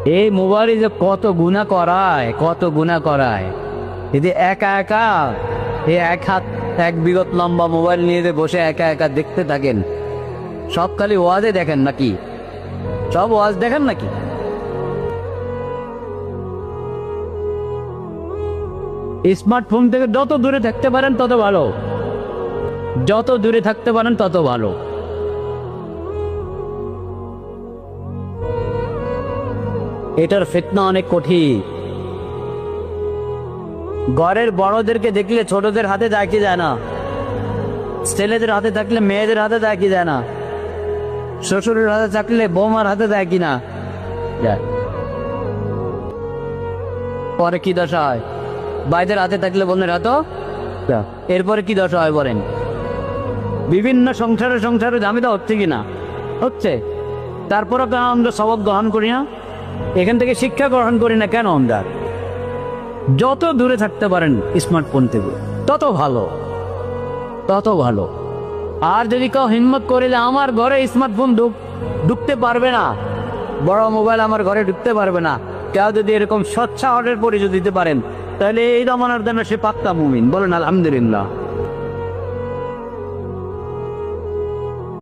এই মোবাইলে যে কত গুনাহ করায়, কত গুনাহ করায়। যদি একা একা এই এক হাত এক বিগত লম্বা মোবাইল নিয়ে যে বসে একা একা দেখতে থাকেন, সব খালি ওয়াজে দেখেন নাকি? সব ওয়াজ দেখেন নাকি? স্মার্টফোন থেকে যত দূরে থাকতে পারেন তত ভালো, যত দূরে থাকতে পারেন তত ভালো। এটার ফিতনা অনেক কঠিন। ঘরের বড়দেরকে দেখলে ছোটদের হাতে দেয় কি যায় না, ছেলেদের হাতে থাকলে মেয়েদের হাতে দেয় কি যায় না, শ্বশুরের হাতে থাকলে বৌমার হাতে দেয় কি না যায়। পরে কি দশা হয়? ভাইদের হাতে থাকলে বোনের হাতও। এরপরে কি দশা হয় বলেন? বিভিন্ন সংসারে দামিটা হচ্ছে কিনা? হচ্ছে। তারপরও কেন আমরা সবক গ্রহণ করি না? এখান থেকে শিক্ষা গ্রহণ করি না কেন আমরা? যত দূরে থাকতে পারেন স্মার্টফোন থেকে তত ভালো, তত ভালো। আর যদি কেউ হিম্মত করিলে আমার ঘরে স্মার্টফোন ঢুকতে পারবে না, বড় মোবাইল আমার ঘরে ঢুকতে পারবে না, কেউ যদি এরকম সচ্ছাওয়াটের পরিচয় দিতে পারেন, তাহলে এই জমানার জন্য সে পাক্কা মুমিন। বলেন আলহামদুলিল্লাহ।